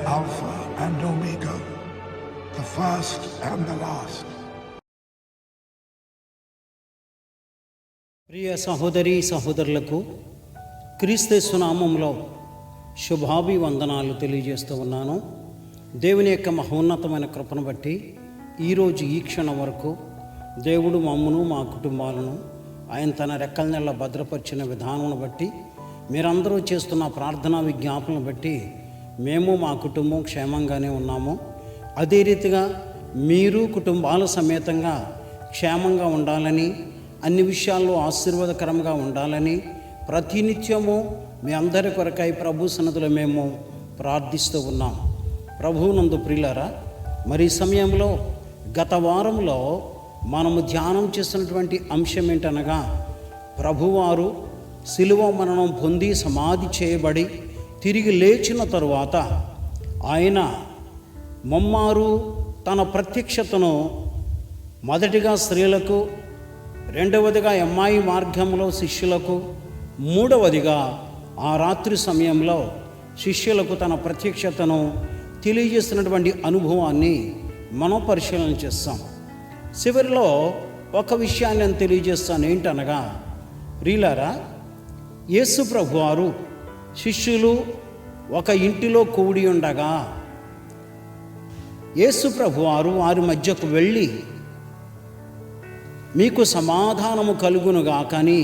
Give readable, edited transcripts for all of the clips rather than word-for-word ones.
Alpha and Omega, the first and the last. ప్రియ సహోదరి సహోదరులకు క్రీస్తు నామములో శుభాభివందనాలు తెలియజేస్తూ ఉన్నాను. దేవుని యొక్క మహోన్నతమైన కృపను బట్టి ఈరోజు ఈ క్షణం వరకు దేవుడు మమ్మను మా కుటుంబాలను ఆయన తన రెక్కల నెల భద్రపరిచిన విధానం బట్టి మీరందరూ చేస్తున్న ప్రార్థనా విజ్ఞాపనను బట్టి మేము మా కుటుంబం క్షేమంగానే ఉన్నాము. అదే రీతిగా మీరు కుటుంబాల సమేతంగా క్షేమంగా ఉండాలని, అన్ని విషయాల్లో ఆశీర్వాదకరంగా ఉండాలని ప్రతినిత్యము మీ అందరి కొరకై ప్రభు సన్నిధిలో మేము ప్రార్థిస్తూ ఉన్నాం. ప్రభువునందు ప్రియులారా, మరి ఈ సమయంలో గత వారంలో మనము ధ్యానం చేస్తున్నటువంటి అంశం ఏంటనగా, ప్రభువారు శిలువ మరణం పొంది సమాధి చేయబడి తిరిగి లేచిన తరువాత ఆయన ముమ్మారు తన ప్రత్యక్షతను మొదటిగా స్త్రీలకు, రెండవదిగా ఎమ్మాయి మార్గంలో శిష్యులకు, మూడవదిగా ఆ రాత్రి సమయంలో శిష్యులకు తన ప్రత్యక్షతను తెలియజేస్తున్నటువంటి అనుభవాన్ని మనం పరిశీలన చేస్తాం. చివరిలో ఒక విషయాన్ని నేను తెలియజేస్తాను. ఏంటనగా, ప్రియులారా, యేసు ప్రభువారు శిష్యులు ఒక ఇంటిలో కూడి ఉండగా యేసు ప్రభువారు వారి మధ్యకు వెళ్ళి మీకు సమాధానము కలుగునుగా కానీ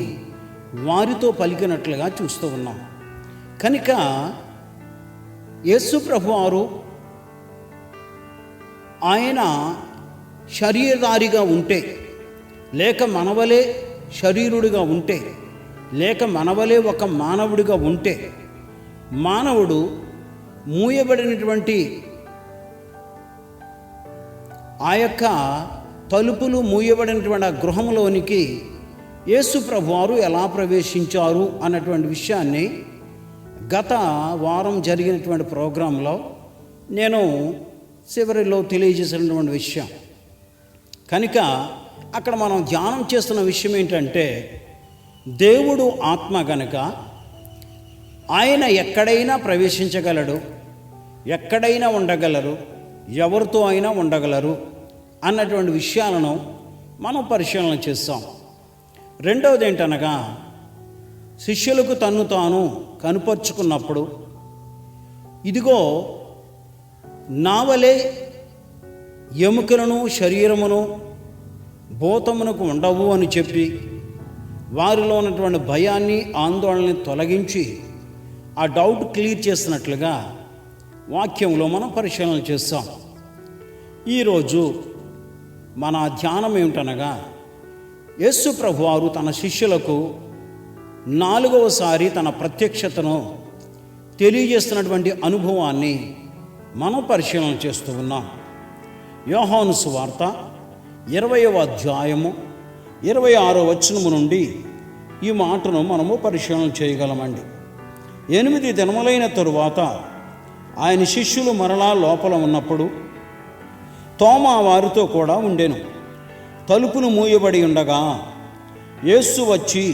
వారితో పలికినట్లుగా చూస్తూ ఉన్నాం. కనుక యేసు ప్రభువారు ఆయన శరీరధారిగా ఉంటే, లేక మనవలే శరీరుడిగా ఉంటే, లేక మనవలే ఒక మానవుడిగా ఉంటే, మానవుడు మూయబడినటువంటి ఆ యొక్క తలుపులు మూయబడినటువంటి ఆ గృహంలోనికి యేసు ప్రభువారు ఎలా ప్రవేశించారు అన్నటువంటి విషయాన్ని గత వారం జరిగినటువంటి ప్రోగ్రాంలో నేను చివరిలో తెలియజేసినటువంటి విషయం. కనుక అక్కడ మనం ధ్యానం చేస్తున్న విషయం ఏంటంటే, దేవుడు ఆత్మ గనుక ఆయన ఎక్కడైనా ప్రవేశించగలడు, ఎక్కడైనా ఉండగలరు, ఎవరితో అయినా ఉండగలరు అన్నటువంటి విషయాలను మనం పరిశీలన చేస్తాం. రెండవది ఏంటనగా, శిష్యులకు తన్ను తాను కనుపరుచుకున్నప్పుడు, ఇదిగో నా వలె ఎముకలను శరీరమును భూతమునకు ఉండవు అని చెప్పి వారిలో ఉన్నటువంటి భయాన్ని, ఆందోళనని తొలగించి ఆ డౌట్ క్లియర్ చేసినట్లుగా వాక్యంలో మనం పరిశీలన చేస్తాం. ఈరోజు మన ధ్యానం ఏమిటనగా, యేసు ప్రభువారు తన శిష్యులకు 4వసారి తన ప్రత్యక్షతను తెలియజేస్తున్నటువంటి అనుభవాన్ని మనం పరిశీలన చేస్తూ ఉన్నాం. యోహాను సువార్త 20వ అధ్యాయము 26వ వచనము నుండి ఈ మాటను మనము పరిశీలన చేయగలమండి. 8 దినములైన తరువాత ఆయన శిష్యులు మరలా లోపల ఉన్నప్పుడు తోమా వారితో కూడా ఉండెను. తలుపులు మూయబడి ఉండగా యేసు వచ్చి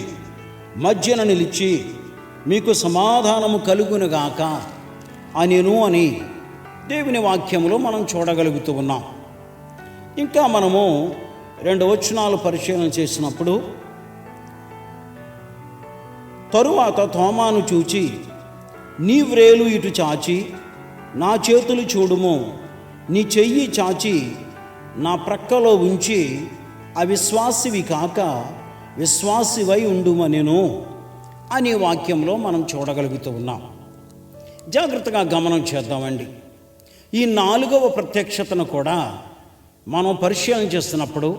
మధ్యన నిలిచి, మీకు సమాధానము కలుగునుగాక అనెను అని దేవుని వాక్యములో మనం చూడగలుగుతూ ఉన్నాం. ఇంకా మనము 2 వచనాలు పరిశీలన చేసినప్పుడు, తరువాత తోమాను చూచి, నీ వ్రేలు ఇటు చాచి నా చేతులు చూడుము, నీ చెయ్యి చాచి నా ప్రక్కలో ఉంచి అవిశ్వాసివి కాక విశ్వాసివై ఉండుమనెను అనే వాక్యంలో మనం చూడగలుగుతూ ఉన్నాం. జాగ్రత్తగా గమనం చేద్దామండి. ఈ 4వ ప్రత్యక్షతను కూడా మనం పరిశీలన చేస్తున్నప్పుడు,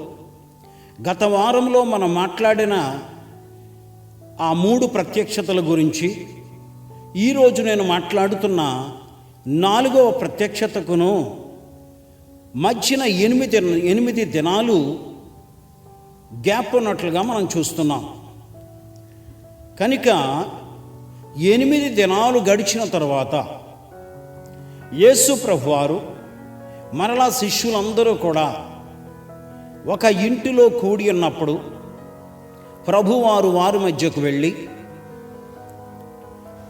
గత వారంలో మనం మాట్లాడిన ఆ 3 ప్రత్యక్షతల గురించి ఈరోజు నేను మాట్లాడుతున్న 4వ ప్రత్యక్షతకును మధ్యన 8 దినాలు గ్యాప్ ఉన్నట్లుగా మనం చూస్తున్నాం. కనుక 8 దినాలు గడిచిన తర్వాత యేసు ప్రభువారు మరలా శిష్యులందరూ కూడా ఒక ఇంటిలో కూడి ఉన్నప్పుడు ప్రభువారు వారి మధ్యకు వెళ్ళి,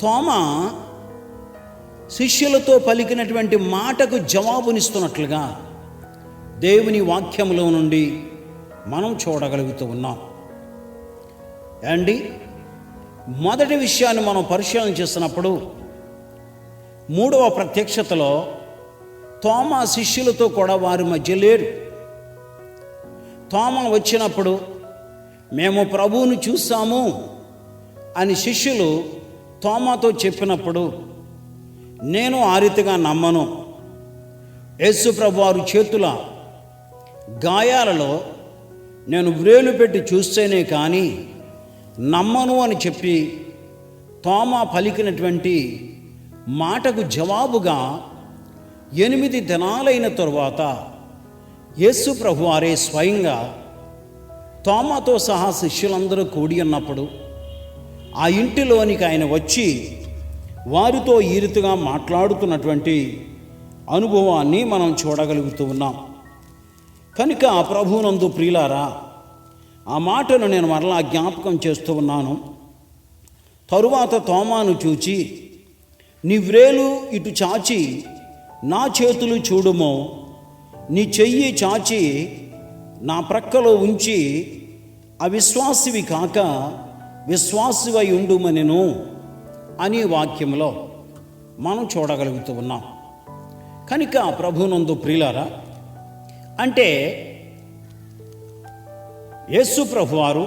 తోమా శిష్యులతో పలికినటువంటి మాటకు జవాబునిస్తున్నట్లుగా దేవుని వాక్యములో నుండి మనం చూడగలుగుతూ ఉన్నాం. అండి, మొదటి విషయాన్ని మనం పరిశీలన చేస్తున్నప్పుడు 3వ ప్రత్యక్షతలో తోమా శిష్యులతో కూడా వారి మధ్య లేడు. తోమా వచ్చినప్పుడు మేము ప్రభువును చూసాము అని శిష్యులు తోమాతో చెప్పినప్పుడు, నేను ఆ రీతిగా నమ్మను, యేసు ప్రభువారు చేతుల గాయాలలో నేను వ్రేలు పెట్టి చూస్తేనే కానీ నమ్మను అని చెప్పి తోమా పలికినటువంటి మాటకు జవాబుగా 8 దినాలైన తరువాత యేసు ప్రభువారే స్వయంగా తోమాతో సహా శిష్యులందరూ కూడి ఉన్నప్పుడు ఆ ఇంటిలోనికి ఆయన వచ్చి వారితో ఈ రీతిగా మాట్లాడుతున్నటువంటి అనుభవాన్ని మనం చూడగలుగుతూ ఉన్నాం. కనుక ప్రభువునందు ప్రియులారా, ఆ మాటను నేను మరలా జ్ఞాపకం చేస్తూ ఉన్నాను. తరువాత తోమాను చూచి, నీ వ్రేలు ఇటు చాచి నా చేతులు చూడుమో, నీ చెయ్యి చాచి నా ప్రక్కలో ఉంచి అవిశ్వాసివి కాక విశ్వాసివై ఉండుమనెను అని వాక్యంలో మనం చూడగలుగుతూ ఉన్నాం. కనుక ప్రభువునందు ప్రియులారా, అంటే యేసు ప్రభువారు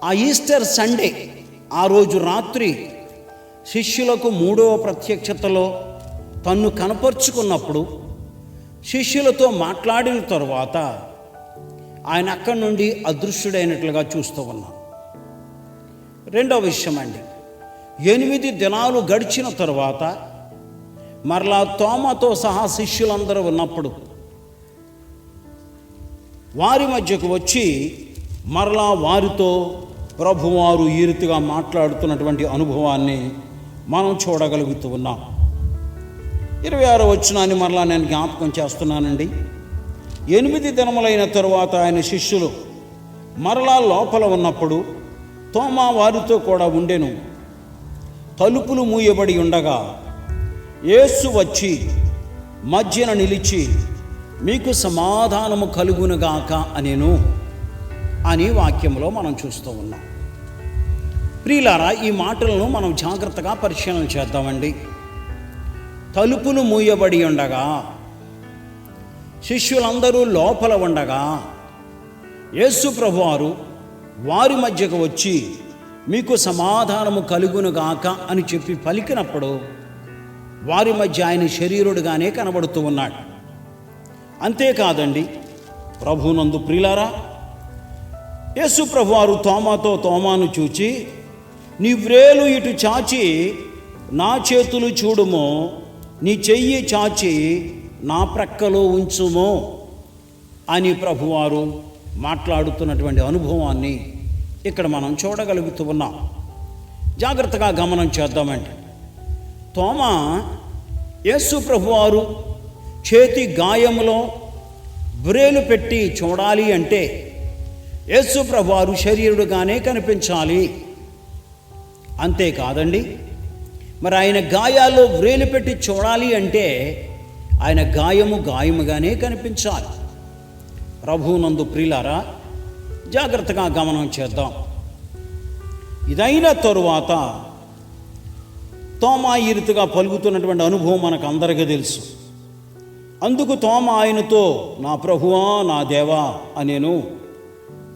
ఆ ఈస్టర్ సండే ఆ రోజు రాత్రి శిష్యులకు 3వ ప్రత్యక్షతలో తన్ను కనపరుచుకున్నప్పుడు శిష్యులతో మాట్లాడిన తరువాత ఆయన అక్కడి నుండి అదృశ్యుడైనట్లుగా చూస్తూ ఉన్నాం. రెండవ విషయం అండి, 8 దినాలు గడిచిన తరువాత మరలా తోమాతో సహా శిష్యులందరూ ఉన్నప్పుడు వారి మధ్యకు వచ్చి మరలా వారితో ప్రభువారు ఈ రీతిగా మాట్లాడుతున్నటువంటి అనుభవాన్ని మనం చూడగలుగుతూ ఉన్నాం. 26వ వచనాన్ని మరలా నేను జ్ఞాపకం చేస్తున్నానండి. 8 దినములైన తరువాత ఆయన శిష్యులు మరలా లోపల ఉన్నప్పుడు తోమా వారితో కూడా ఉండెను. తలుపులు మూయబడి ఉండగా యేసు వచ్చి మధ్యన నిలిచి, మీకు సమాధానము కలుగునుగాక అనేను అని వాక్యంలో మనం చూస్తూ ఉన్నాం. ప్రియులారా, ఈ మాటలను మనం జాగ్రత్తగా పరిశీలన చేద్దామండి. తలుపులు మూయబడి ఉండగా, శిష్యులందరూ లోపల ఉండగా యేసు ప్రభువారు వారి మధ్యకు వచ్చి మీకు సమాధానము కలుగునుగాక అని చెప్పి పలికినప్పుడు వారి మధ్య ఆయన శరీరుడుగానే కనబడుతూ ఉన్నాడు. అంతేకాదండి, ప్రభువునందు ప్రియులారా, యేసు ప్రభువారు తోమాను చూచి, నీ వ్రేలు ఇటు చాచి నా చేతులు చూడుమో, నీ చెయ్యి చాచి నా ప్రక్కలో ఉంచుమో అని ప్రభువారు మాట్లాడుతున్నటువంటి అనుభవాన్ని ఇక్కడ మనం చూడగలుగుతూ ఉన్నాం. జాగ్రత్తగా గమనం చేద్దామండి. తోమా యేసు ప్రభువారు చేతి గాయములో వ్రేలు పెట్టి చూడాలి అంటే యేసు ప్రభువారు శరీరుడుగానే కనిపించాలి. అంతేకాదండి, మరి ఆయన గాయాల్లో వ్రేలు పెట్టి చూడాలి అంటే ఆయన గాయముగానే కనిపించాలి. ప్రభువునందు ప్రియులారా, జాగ్రత్తగా గమనం చేద్దాం. ఇదైన తరువాత తోమా ఈ రీతిగా పలుకుతున్నటువంటి అనుభవం మనకు అందరికీ తెలుసు. అందుకు తోమా ఆయనతో, నా ప్రభువా నా దేవా అనేను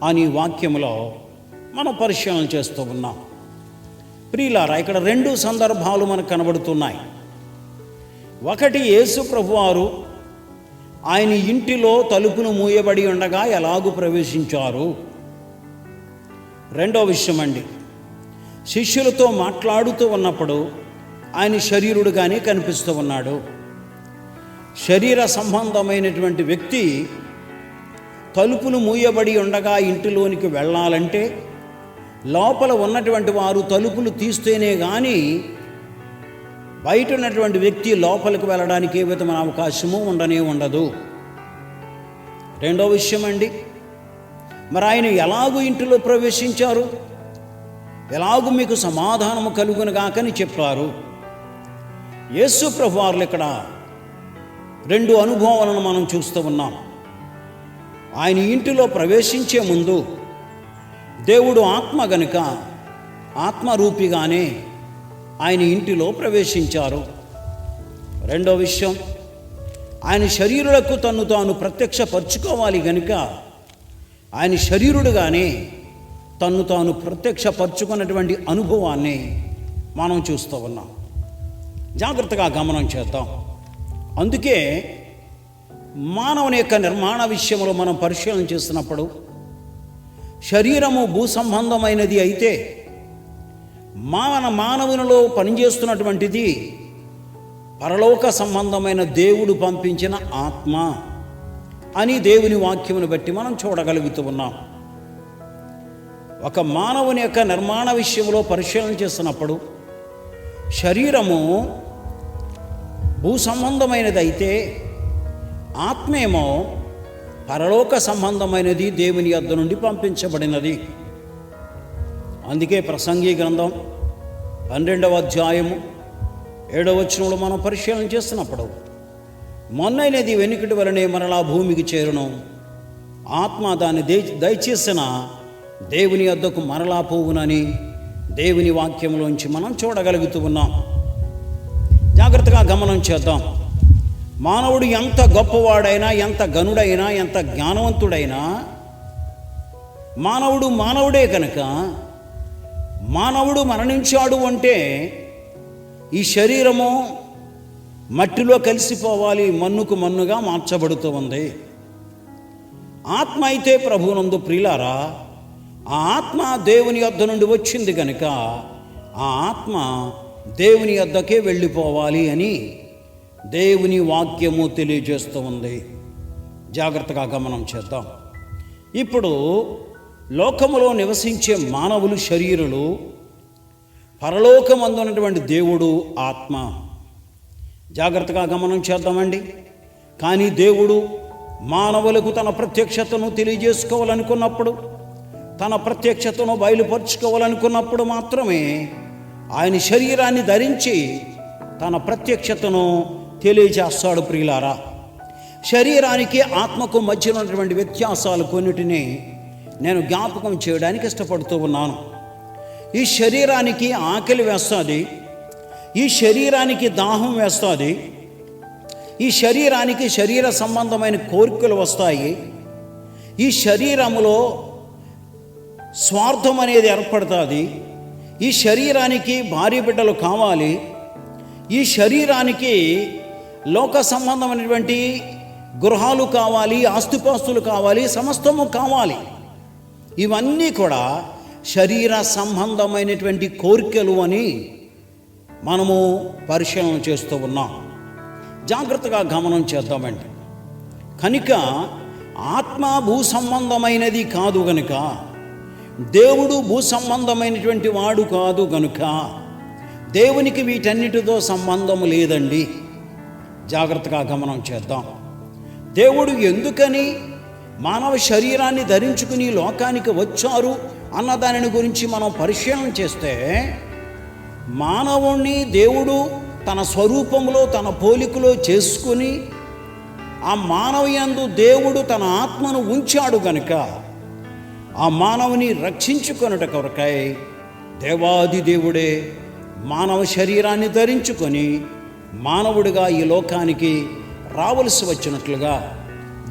అని వాక్యములో మనం పరిశీలన చేస్తూ ఉన్నాం. ప్రియులారా, ఇక్కడ 2 సందర్భాలు మనకు కనబడుతున్నాయి. ఒకటి, యేసు ప్రభువారు ఆయన ఇంటిలో తలుపును మూయబడి ఉండగా ఎలాగూ ప్రవేశించారు. రెండో విషయం అండి, శిష్యులతో మాట్లాడుతూ ఉన్నప్పుడు ఆయన శరీరుడుగానే కనిపిస్తూ ఉన్నాడు. శరీర సంబంధమైనటువంటి వ్యక్తి తలుపులు మూయబడి ఉండగా ఇంటిలోనికి వెళ్ళాలంటే లోపల ఉన్నటువంటి వారు తలుపులు తీస్తేనే కానీ బయట ఉన్నటువంటి వ్యక్తి లోపలికి వెళ్ళడానికి ఏ విధమైన అవకాశము ఉండదు. రెండో విషయం అండి, మరి ఆయన ఎలాగూ ఇంటిలో ప్రవేశించారు? ఎలాగూ మీకు సమాధానము కలుగునుగాకని చెప్పారు. యేసు ప్రభువారు ఇక్కడ 2 అనుభవాలను మనం చూస్తూ ఉన్నాం. ఆయన ఇంటిలో ప్రవేశించే ముందు దేవుడు ఆత్మ గనుక ఆత్మరూపిగానే ఆయన ఇంటిలో ప్రవేశించారు. రెండో విషయం, ఆయన శరీరులకు తన్ను తాను ప్రత్యక్షపరచుకోవాలి గనుక ఆయన శరీరుడుగానే తన్ను తాను ప్రత్యక్షపరచుకున్నటువంటి అనుభవాన్ని మనం చూస్తూ ఉన్నాం. జాగ్రత్తగా గమనం చేద్దాం. అందుకే మానవుని యొక్క నిర్మాణ విషయంలో మనం పరిశీలన చేస్తున్నప్పుడు శరీరము భూ సంబంధమైనది అయితే మానవునిలో పనిచేస్తున్నటువంటిది పరలోక సంబంధమైన దేవుడు పంపించిన ఆత్మ అని దేవుని వాక్యమును బట్టి మనం చూడగలుగుతూ ఉన్నాం. ఒక మానవుని యొక్క నిర్మాణ విషయంలో పరిశీలన చేస్తున్నప్పుడు శరీరము భూ సంబంధమైనది అయితే ఆత్మేమో పరలోక సంబంధమైనది, దేవుని యొద్ద నుండి పంపించబడినది. అందుకే ప్రసంగి గ్రంథం 12వ అధ్యాయము 7వ వచనంలో మనం పరిశీలన చేస్తున్నప్పుడు మొన్నైనది వెనుకటి వలనే మరలా భూమికి చేరును, ఆత్మ దాన్ని దయచేసిన దేవుని యొద్దకు మరలా పోవునని దేవుని వాక్యంలోంచి మనం చూడగలుగుతూ ఉన్నాం. జాగ్రత్తగా గమనం చేద్దాం. మానవుడు ఎంత గొప్పవాడైనా, ఎంత గనుడైనా, ఎంత జ్ఞానవంతుడైనా మానవుడే కనుక మానవుడు మరణించాడు అంటే ఈ శరీరము మట్టిలో కలిసిపోవాలి, మన్నుకు మన్నుగా మార్చబడుతూ ఉంది. ఆత్మ అయితే ప్రభువునందు ప్రియులారా, ఆ ఆత్మ దేవుని యొద్ద నుండి వచ్చింది కనుక ఆ ఆత్మ దేవుని యొద్దకే వెళ్ళిపోవాలి అని దేవుని వాక్యము తెలియజేస్తూ ఉంది. జాగ్రత్తగా గమనం చేద్దాం. ఇప్పుడు లోకములో నివసించే మానవులు శరీరులు, పరలోకమందున్నటువంటి దేవుడు ఆత్మ. జాగ్రత్తగా గమనం చేద్దామండి. కానీ దేవుడు మానవులకు తన ప్రత్యక్షతను తెలియజేసుకోవాలనుకున్నప్పుడు, తన ప్రత్యక్షతను బయలుపరుచుకోవాలనుకున్నప్పుడు మాత్రమే ఆయన శరీరాన్ని ధరించి తన ప్రత్యక్షతను తెలియజేస్తాడు. ప్రియులారా, శరీరానికి ఆత్మకు మధ్య ఉన్నటువంటి వ్యత్యాసాలు కొన్నిటిని నేను జ్ఞాపకం చేయడానికి ఇష్టపడుతూ ఉన్నాను. ఈ శరీరానికి ఆకలి వేస్తుంది, ఈ శరీరానికి దాహం వేస్తుంది, ఈ శరీరానికి శరీర సంబంధమైన కోరికలు వస్తాయి, ఈ శరీరములో స్వార్థం అనేది ఏర్పడుతుంది, ఈ శరీరానికి భార్య బిడ్డలు కావాలి, ఈ శరీరానికి లోక సంబంధమైనటువంటి గృహాలు కావాలి, ఆస్తిపాస్తులు కావాలి, సమస్తము కావాలి. ఇవన్నీ కూడా శరీర సంబంధమైనటువంటి కోరికలు అని మనము పరిశీలన చేస్తూ ఉన్నాం. జాగ్రత్తగా గమనం చేద్దామండి. కనుక ఆత్మ భూ సంబంధమైనది కాదు గనుక, దేవుడు భూ సంబంధమైనటువంటి వాడు కాదు గనుక దేవునికి వీటన్నిటితో సంబంధం లేదండి. జాగ్రత్తగా గమనం చేద్దాం. దేవుడు ఎందుకని మానవ శరీరాన్ని ధరించుకుని లోకానికి వచ్చారు అన్న దానిని గురించి మనం పరిశీలన చేస్తే, మానవుణ్ణి దేవుడు తన స్వరూపంలో తన పోలికలో చేసుకుని ఆ మానవయందు దేవుడు తన ఆత్మను ఉంచాడు గనుక ఆ మానవుని రక్షించుకొనుట కొరకై దేవాది దేవుడే మానవ శరీరాన్ని ధరించుకొని మానవుడిగా ఈ లోకానికి రావలసి వచ్చినట్లుగా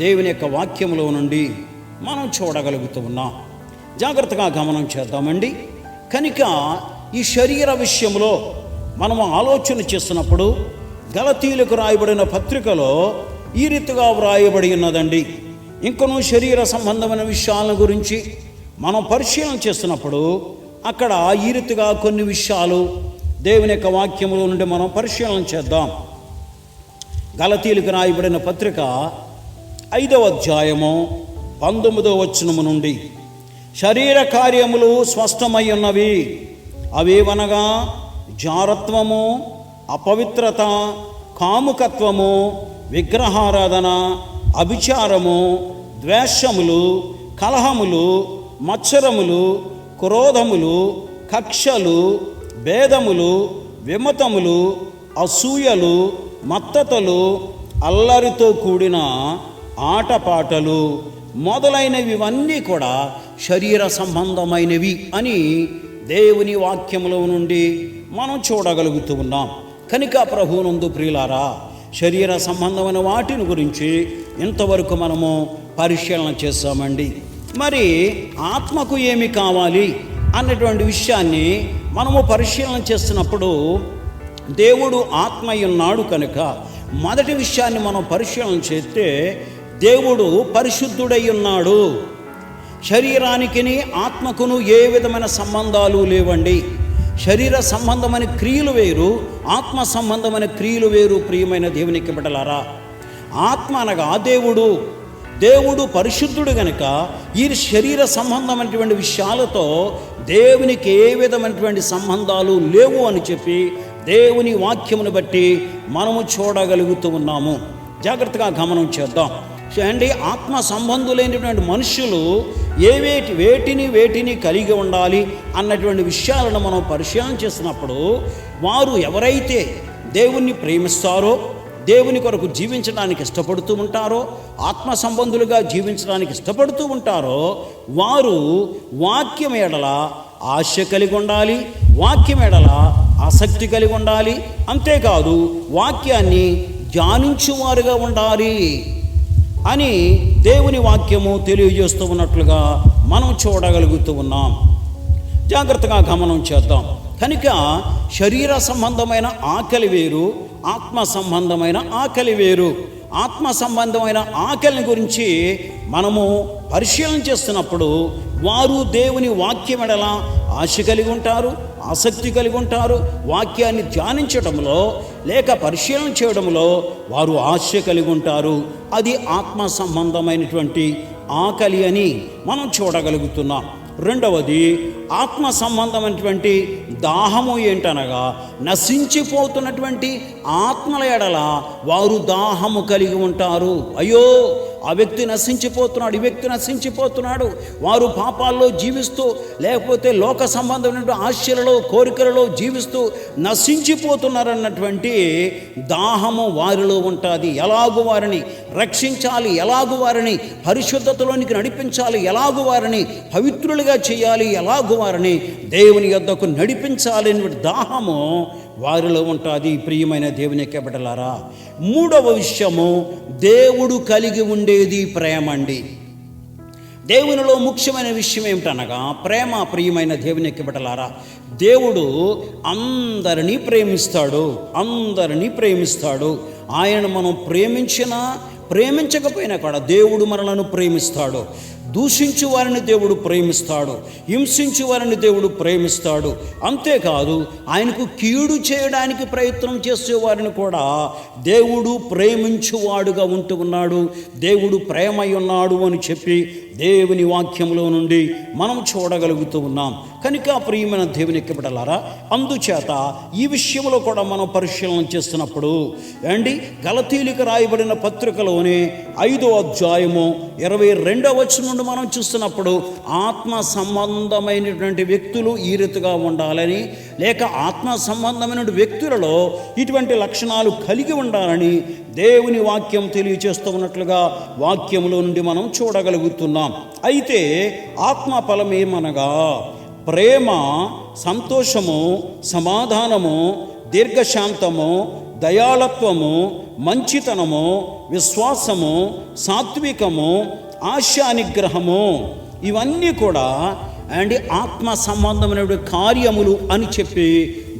దేవుని యొక్క వాక్యంలో నుండి మనం చూడగలుగుతూ ఉన్నాం. జాగ్రత్తగా గమనం చేద్దామండి. కనుక ఈ శరీర విషయంలో మనము ఆలోచన చేస్తున్నప్పుడు గలతీయులకు రాయబడిన పత్రికలో ఈ రీతిగా వ్రాయబడి ఉన్నదండి. ఇంకనూ శరీర సంబంధమైన విషయాల గురించి మనం పరిశీలన చేస్తున్నప్పుడు అక్కడ ఈ రీతిగా కొన్ని విషయాలు దేవుని యొక్క వాక్యములో నుండి మనం పరిశీలన చేద్దాం. గలతీయులకు రాయబడిన పత్రిక 5వ అధ్యాయము 19వ వచనము నుండి, శరీర కార్యములు స్పష్టమై ఉన్నవి, అవేవనగా జారత్వము, అపవిత్రత, కాముకత్వము, విగ్రహారాధన, అభిచారము, ద్వేషములు, కలహములు, మత్సరములు, క్రోధములు, కక్షలు, భేదములు, విమతములు, అసూయలు, మత్తతలు, అల్లరితో కూడిన ఆటపాటలు మొదలైనవివన్నీ కూడా శరీర సంబంధమైనవి అని దేవుని వాక్యములో నుండి మనం చూడగలుగుతూ ఉన్నాం. కనుక ప్రభువునందు ప్రియులారా, శరీర సంబంధమైన వాటిని గురించి ఇంతవరకు మనము పరిశీలన చేశామండి. మరి ఆత్మకు ఏమి కావాలి అన్నటువంటి విషయాన్ని మనము పరిశీలన చేస్తున్నప్పుడు దేవుడు ఆత్మ ఉన్నాడు కనుక మొదటి విషయాన్ని మనం పరిశీలన చేస్తే దేవుడు పరిశుద్ధుడై ఉన్నాడు. శరీరానికి ఆత్మకును ఏ విధమైన సంబంధాలు లేవండి. శరీర సంబంధమైన క్రియలు వేరు, ఆత్మ సంబంధమైన క్రియలు వేరు. ప్రియమైన దేవునికి బిడ్డలారా, ఆత్మ అనగా దేవుడు పరిశుద్ధుడు గనుక ఈ శరీర సంబంధమైనటువంటి విషయాలతో దేవునికి ఏ విధమైనటువంటి సంబంధాలు లేవు అని చెప్పి దేవుని వాక్యమును బట్టి మనము చూడగలుగుతూ ఉన్నాము. జాగ్రత్తగా గమనం చేద్దాం అండి. ఆత్మ సంబంధులైనటువంటి మనుషులు వేటిని కలిగి ఉండాలి అన్నటువంటి విషయాలను మనం పరిశీలన చేసినప్పుడు వారు ఎవరైతే దేవుణ్ణి ప్రేమిస్తారో, దేవుని కొరకు జీవించడానికి ఇష్టపడుతూ ఉంటారో, ఆత్మ సంబంధులుగా జీవించడానికి ఇష్టపడుతూ ఉంటారో వారు వాక్యం ఎడల ఆశ కలిగి ఉండాలి, వాక్యం ఎడల ఆసక్తి కలిగి ఉండాలి. అంతేకాదు వాక్యాన్ని ధ్యానించువారుగా ఉండాలి అని దేవుని వాక్యము తెలియజేస్తూ ఉన్నట్లుగా మనం చూడగలుగుతూ ఉన్నాం. జాగ్రత్తగా గమనం చేద్దాం. కనుక శరీర సంబంధమైన ఆకలి వేరు, ఆత్మ సంబంధమైన ఆకలి వేరు. ఆత్మ సంబంధమైన ఆకలిని గురించి మనము పరిశీలన చేస్తున్నప్పుడు వారు దేవుని వాక్యం ఎడల ఆశ కలిగి ఉంటారు, ఆసక్తి కలిగి ఉంటారు. వాక్యాన్ని ధ్యానించడంలో లేక పరిశీలన చేయడంలో వారు ఆశ కలిగి ఉంటారు. అది ఆత్మ సంబంధమైనటువంటి ఆకలి అని మనం చూడగలుగుతున్నాం. రెండవది, ఆత్మ సంబంధమైనటువంటి దాహము ఏంటనగా నశించిపోతున్నటువంటి ఆత్మల ఎడల వారు దాహము కలిగి ఉంటారు. అయ్యో, ఆ వ్యక్తి నశించిపోతున్నాడు, ఈ వ్యక్తి నశించిపోతున్నాడు. వారు పాపాల్లో జీవిస్తూ లేకపోతే లోక సంబంధమైనటువంటి ఆశలలో, కోరికలలో జీవిస్తూ నశించిపోతున్నారన్నటువంటి దాహము వారిలో ఉంటుంది. ఎలాగు వారిని రక్షించాలి, ఎలాగు వారిని పరిశుద్ధతలోనికి నడిపించాలి, ఎలాగు వారిని పవిత్రులుగా చేయాలి, ఎలాగు వారిని దేవుని యొద్దకు నడిపించాలి అనే దాహము వారిలో ఉంటుంది. ప్రియమైన దేవుని యొక్క బిడ్డలారా, మూడవ విషయము దేవుడు కలిగి ఉండేది ప్రేమ అండి. దేవునిలో ముఖ్యమైన విషయం ఏమిటనగా ప్రేమ. ప్రియమైన దేవుని యొక్క బిడ్డలారా, దేవుడు అందరినీ ప్రేమిస్తాడు. ఆయనను మనం ప్రేమించినా ప్రేమించకపోయినా కూడా దేవుడు మనలను ప్రేమిస్తాడు. దూషించు వారిని దేవుడు ప్రేమిస్తాడు, హింసించు వారిని దేవుడు ప్రేమిస్తాడు. అంతేకాదు ఆయనకు కీడు చేయడానికి ప్రయత్నం చేసే వారిని కూడా దేవుడు ప్రేమించువాడుగా ఉంటూ ఉన్నాడు. దేవుడు ప్రేమై ఉన్నాడు అని చెప్పి దేవుని వాక్యంలో నుండి మనం చూడగలుగుతూ ఉన్నాం. కనుక ప్రియమైన దేవుని యొక్క బిడ్డలారా, అందుచేత ఈ విషయంలో కూడా మనం పరిశీలన చేస్తున్నప్పుడు గలతీయులకు రాయబడిన పత్రికలోనే 5వ అధ్యాయము 22వ వచనం నుండి మనం చూస్తున్నప్పుడు ఆత్మ సంబంధమైనటువంటి వ్యక్తులు ఈ రీతిగా ఉండాలని, లేక ఆత్మ సంబంధమైన వ్యక్తులలో ఇటువంటి లక్షణాలు కలిగి ఉండాలని దేవుని వాక్యం తెలియచేస్తూ ఉన్నట్లుగా వాక్యములో నుండి మనం చూడగలుగుతున్నాం. అయితే ఆత్మ ఫలం ఏమనగా ప్రేమ, సంతోషము, సమాధానము, దీర్ఘశాంతము, దయాళత్వము, మంచితనము, విశ్వాసము, సాత్వికము, ఆశానిగ్రహము, ఇవన్నీ కూడా ఆత్మ సంబంధమైన కార్యములు అని చెప్పి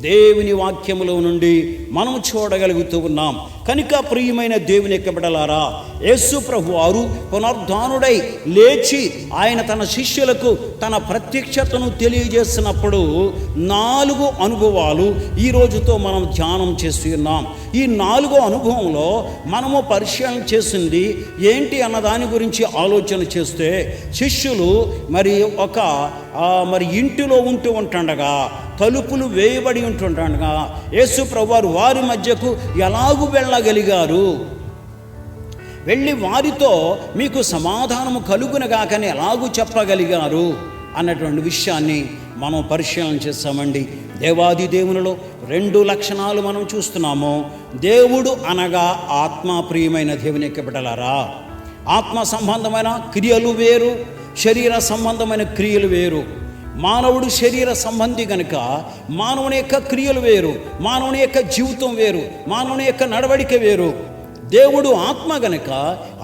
దేవుని వాక్యములో నుండి మనం చూడగలుగుతూ ఉన్నాం. కనుక ప్రియమైన దేవుని యొక్క బిడ్డలారా, యేసు ప్రభువారు పునరుద్ధానుడై లేచి ఆయన తన శిష్యులకు తన ప్రత్యక్షతను తెలియజేసినప్పుడు 4 అనుభవాలు ఈ రోజుతో మనం ధ్యానం చేసి ఉన్నాం. ఈ 4 అనుభవంలో మనము పరిశీలన చేసింది ఏంటి అన్న దాని గురించి ఆలోచన చేస్తే, శిష్యులు మరి ఇంటిలో ఉంటుండగా తలుపులు వేయబడి ఉంటుండగా యేసు ప్రభువారు వారి మధ్యకు ఎలాగూ వెళ్ళగలిగారు, వెళ్ళి వారితో మీకు సమాధానము కలుగునగాకని ఎలాగూ చెప్పగలిగారు అన్నటువంటి విషయాన్ని మనం పరిశీలన చేస్తామండి. దేవాది దేవునిలో 2 లక్షణాలు మనం చూస్తున్నాము. దేవుడు అనగా ఆత్మ. ప్రియమైన దేవుని యొక్క బిడ్డలారా, ఆత్మ సంబంధమైన క్రియలు వేరు, శరీర సంబంధమైన క్రియలు వేరు. మానవుడు శరీర సంబంధి కనుక మానవుని యొక్క క్రియలు వేరు, మానవుని యొక్క జీవితం వేరు, మానవుని యొక్క నడవడిక వేరు. దేవుడు ఆత్మ గనక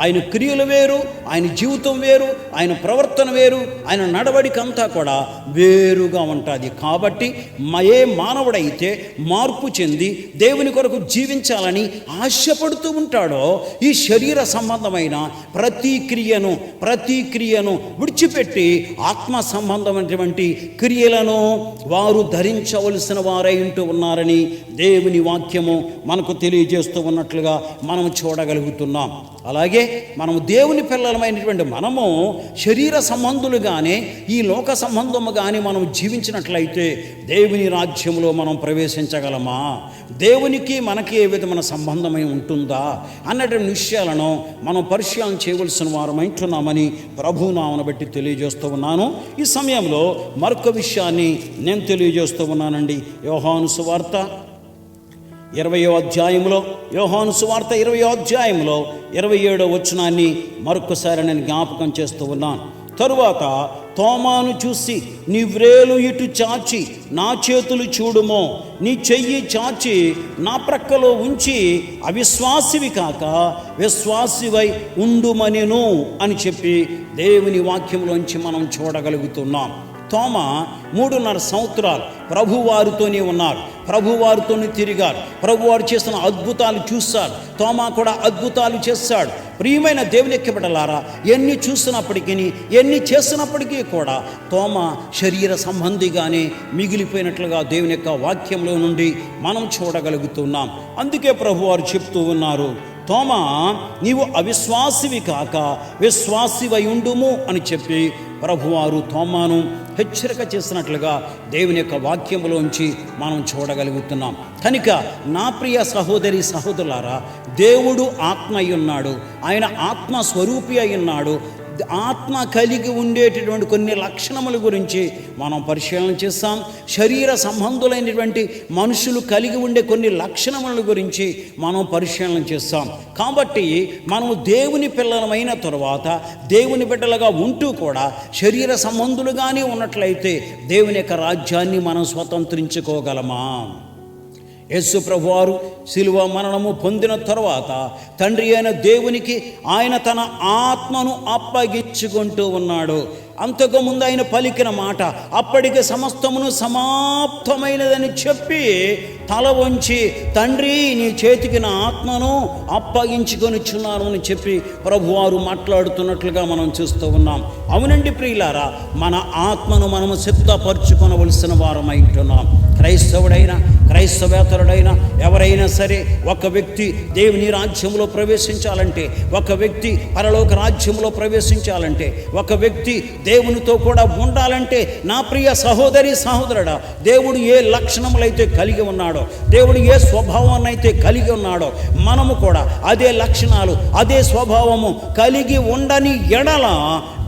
ఆయన క్రియలు వేరు, ఆయన జీవితం వేరు, ఆయన ప్రవర్తన వేరు, ఆయన నడవడిక అంతా కూడా వేరుగా ఉంటుంది. కాబట్టి ఏ మానవుడైతే మార్పు చెంది దేవుని కొరకు జీవించాలని ఆశపడుతూ ఉంటాడో ఈ శరీర సంబంధమైన ప్రతి క్రియను విడిచిపెట్టి ఆత్మ సంబంధమైనటువంటి క్రియలను వారు ధరించవలసిన వారై ఉంటూ ఉన్నారని దేవుని వాక్యము మనకు తెలియజేస్తూ ఉన్నట్లుగా మనం చూడగలుగుతున్నాం. అలాగే మనము దేవుని పిల్లలమైనటువంటి మనము శరీర సంబంధులుగానే ఈ లోక సంబంధము కానీ మనం జీవించినట్లయితే దేవుని రాజ్యంలో మనం ప్రవేశించగలమా? దేవునికి మనకి ఏ విధమైన సంబంధమై ఉంటుందా అన్నటువంటి విషయాలను మనం పరిశీలన చేయవలసిన వారమై ఉంటున్నామని ప్రభునామను బట్టి తెలియజేస్తూ ఉన్నాను. ఈ సమయంలో మరొక విషయాన్ని నేను తెలియజేస్తూ ఉన్నానండి. యోహాను సువార్త 20వ అధ్యాయంలో, యోహాను సువార్త 20వ అధ్యాయంలో 27వ వచనాన్ని మరొకసారి నేను జ్ఞాపకం చేస్తూ ఉన్నాను. తరువాత తోమాను చూసి, నీ వ్రేలు ఇటు చాచి నా చేతులు చూడుమో, నీ చెయ్యి చాచి నా ప్రక్కలో ఉంచి అవిశ్వాసివి కాక విశ్వాసివై ఉండుమనెను అని చెప్పి దేవుని వాక్యంలోంచి మనం చూడగలుగుతున్నాం. తోమా 3.5 సంవత్సరాలు ప్రభువారితోనే ఉన్నారు, ప్రభువారితోనే తిరిగారు, ప్రభువారు చేసిన అద్భుతాలు చూశారు. తోమా కూడా అద్భుతాలు చేశాడు. ప్రియమైన దేవుని యొక్క బిడ్డలారా, ఎన్ని చూసినప్పటికీ, ఎన్ని చేసినప్పటికీ కూడా తోమా శరీర సంబంధిగానే మిగిలిపోయినట్లుగా దేవుని యొక్క వాక్యంలో నుండి మనం చూడగలుగుతున్నాం. అందుకే ప్రభువారు చెప్తూ ఉన్నారు, తోమా నీవు అవిశ్వాసివి కాక విశ్వాసివై ఉండుము అని చెప్పి ప్రభువారు తోమాను హెచ్చరిక చేసినట్లుగా దేవుని యొక్క వాక్యంలోంచి మనం చూడగలుగుతున్నాం. కనుక నా ప్రియ సహోదరి సహోదరులారా, దేవుడు ఆత్మ అయి ఉన్నాడు, ఆయన ఆత్మ స్వరూపి అయి ఉన్నాడు. ఆత్మ కలిగి ఉండేటటువంటి కొన్ని లక్షణముల గురించి మనం పరిశీలన చేస్తాం. శరీర సంబంధులైనటువంటి మనుషులు కలిగి ఉండే కొన్ని లక్షణముల గురించి మనం పరిశీలన చేస్తాం. కాబట్టి మనము దేవుని పిల్లలమైన తరువాత దేవుని బిడ్డలుగా ఉంటూ కూడా శరీర సంబంధులుగానే ఉన్నట్లయితే దేవుని యొక్క రాజ్యాన్ని మనం స్వతంత్రించుకోగలమా? యేసు ప్రభువారు శిలువ మరణము పొందిన తరువాత తండ్రి అయిన దేవునికి ఆయన తన ఆత్మను అప్పగించుకుంటూ ఉన్నాడు. అంతకుముందు ఆయన పలికిన మాట, అప్పటికి సమస్తమును సమాప్తమైనదని చెప్పి తల వంచి, తండ్రి నీ చేతికి నా ఆత్మను అప్పగించుకొనిచున్నాను అని చెప్పి ప్రభువారు మాట్లాడుతున్నట్లుగా మనం చూస్తూ ఉన్నాం. అవునండి ప్రియులారా, మన ఆత్మను మనము సిద్ధపరచుకొనవలసిన వారమై ఉంటున్నాం. క్రైస్తవుడైనా క్రైస్తవేతరుడైనా ఎవరైనా సరే, ఒక వ్యక్తి దేవుని రాజ్యంలో ప్రవేశించాలంటే, ఒక వ్యక్తి పరలోక రాజ్యంలో ప్రవేశించాలంటే, ఒక వ్యక్తి దేవునితో కూడా ఉండాలంటే, నా ప్రియ సహోదరి సహోదరుడా, దేవుడు ఏ లక్షణములైతే కలిగి ఉన్నాడో, దేవుడు ఏ స్వభావాన్ని అయితే కలిగి ఉన్నాడో, మనము కూడా అదే లక్షణాలు అదే స్వభావము కలిగి ఉండని ఎడల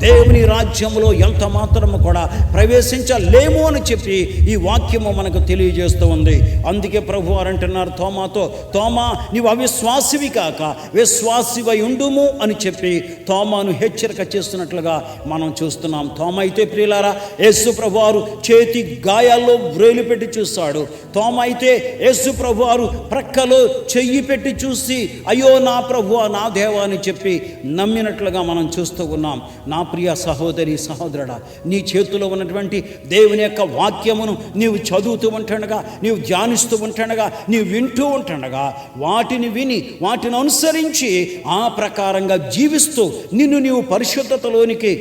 దేవుని రాజ్యంలో ఎంత మాత్రము కూడా ప్రవేశించలేము అని చెప్పి ఈ వాక్యము మనకు తెలియజేస్తూ ఉంది. అందుకే ప్రభువారు అంటున్నారు తోమాతో, తోమా నీవు అవిశ్వాసివి కాక విశ్వాసివై ఉండుము అని చెప్పి తోమాను హెచ్చరిక చేస్తున్నట్లుగా మనం చూస్తున్నాం. తోమా అయితే ప్రియులారా, యేసు ప్రభువారు చేతి గాయాల్లో వ్రేలు పెట్టి చూస్తాడు. తోమా అయితే యేసు ప్రభువారు ప్రక్కలో చెయ్యి పెట్టి చూసి, అయ్యో నా ప్రభువా నా దేవా అని చెప్పి నమ్మినట్లుగా మనం చూస్తూ ఉన్నాం. నా ప్రియ సహోదరి సహోదరుడా, నీ చేతిలో ఉన్నటువంటి దేవుని యొక్క వాక్యమును నీవు చదువుతూ ఉంటుండగా, నీవు ధ్యానిస్తూ ఉంటుండగా, నీవు వింటూ ఉంటుండగా, వాటిని విని వాటిని అనుసరించి ఆ ప్రకారంగా జీవిస్తూ నిన్ను నీవు పరిశుద్ధతలోనికి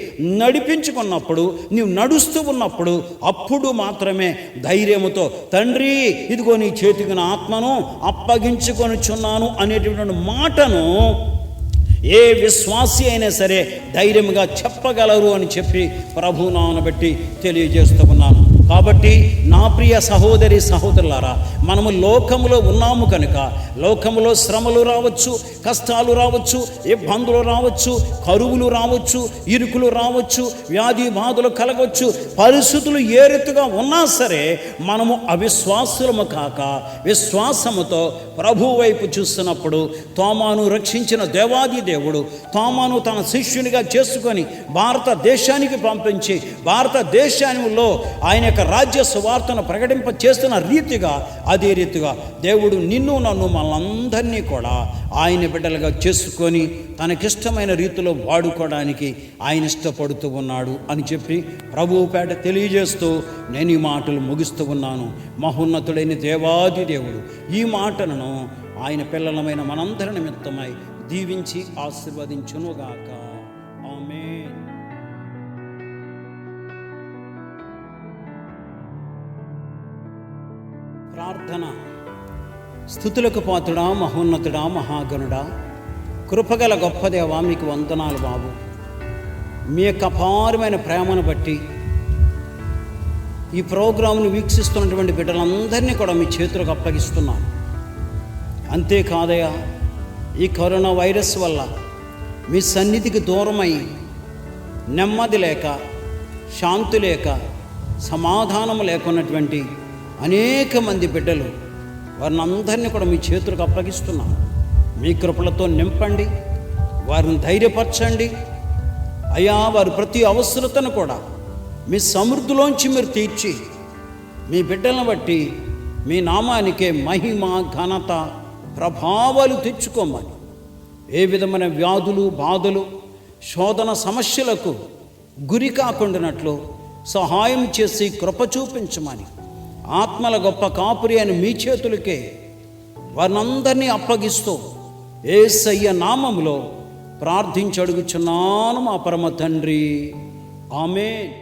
నడిపించుకున్నప్పుడు, నీవు నడుస్తూ ఉన్నప్పుడు, అప్పుడు మాత్రమే ధైర్యముతో తండ్రి ఇదిగో నీ చేతికి నా ఆత్మను అప్పగించుకొనిచున్నాను అనేటువంటి మాటను ఏ విశ్వాసి అయినా సరే ధైర్యంగా చెప్పగలరు అని చెప్పి ప్రభునామను బట్టి తెలియజేస్తూ ఉన్నాను. కాబట్టి నా ప్రియ సహోదరి సహోదరులారా, మనము లోకములో ఉన్నాము కనుక లోకములో శ్రమలు రావచ్చు, కష్టాలు రావచ్చు, ఇబ్బందులు రావచ్చు, కరువులు రావచ్చు, ఇరుకులు రావచ్చు, వ్యాధి బాధలు కలగవచ్చు. పరిస్థితులు ఏ రీతిగా ఉన్నా సరే మనము అవిశ్వాసులము కాక విశ్వాసముతో ప్రభు వైపు చూస్తున్నప్పుడు తోమాను రక్షించిన దేవాది దేవుడు తోమాను తన శిష్యునిగా చేసుకొని భారతదేశానికి పంపించి భారతదేశంలో ఆయన యొక్క రాజ్య సువార్తను ప్రకటింప చేస్తున్న రీతిగా, అదే రీతిగా దేవుడు నిన్ను నన్ను మనందరినీ కూడా ఆయన బిడ్డలుగా చేసుకొని తనకిష్టమైన రీతిలో వాడుకోవడానికి ఆయన ఇష్టపడుతూ ఉన్నాడు అని చెప్పి ప్రభువు పేట తెలియజేస్తూ నేను ఈ మాటలు ముగిస్తూ ఉన్నాను. మహోన్నతుడైన దేవాది దేవుడు ఈ మాటలను ఆయన పిల్లలమైన మనందరి నిమిత్తమై దీవించి ఆశీర్వదించునుగాక. ఆమేన్. ప్రార్థన. స్తుతులకు పాత్రుడా, మహోన్నతుడా, మహాగణుడా, కృపగల గొప్ప దేవా, మీకు వందనాలు బాబు. మీ యొక్క అపారమైన ప్రేమను బట్టి ఈ ప్రోగ్రాంను వీక్షిస్తున్నటువంటి బిడ్డలందరినీ కూడా మీ చేతులకు అప్పగిస్తున్నాను. అంతేకాదయ్యా, ఈ కరోనా వైరస్ వల్ల మీ సన్నిధికి దూరమై నెమ్మది లేక, శాంతి లేక, సమాధానం లేకున్నటువంటి అనేక మంది బిడ్డలు, వారిని అందరినీ కూడా మీ చేతులకు అప్పగిస్తున్నాను. మీ కృపలతో నింపండి, వారిని ధైర్యపరచండి అయ్యా. వారి ప్రతి అవసరతను కూడా మీ సమృద్ధిలోంచి మీరు తీర్చి మీ బిడ్డలను బట్టి మీ నామానికే మహిమ, ఘనత, ప్రభావాలు తెచ్చుకోమని, ఏ విధమైన వ్యాధులు, బాధలు, శోధన సమస్యలకు గురి కాకుండానట్లు సహాయం చేసి కృప చూపించమని, ఆత్మల గొప్ప కాపురి అని మీ చేతులకే వారినందరినీ అప్పగిస్తూ యేసయ్య నామములో ప్రార్థించి అడుగుచున్నాను మా పరమ తండ్రి. ఆమేన్.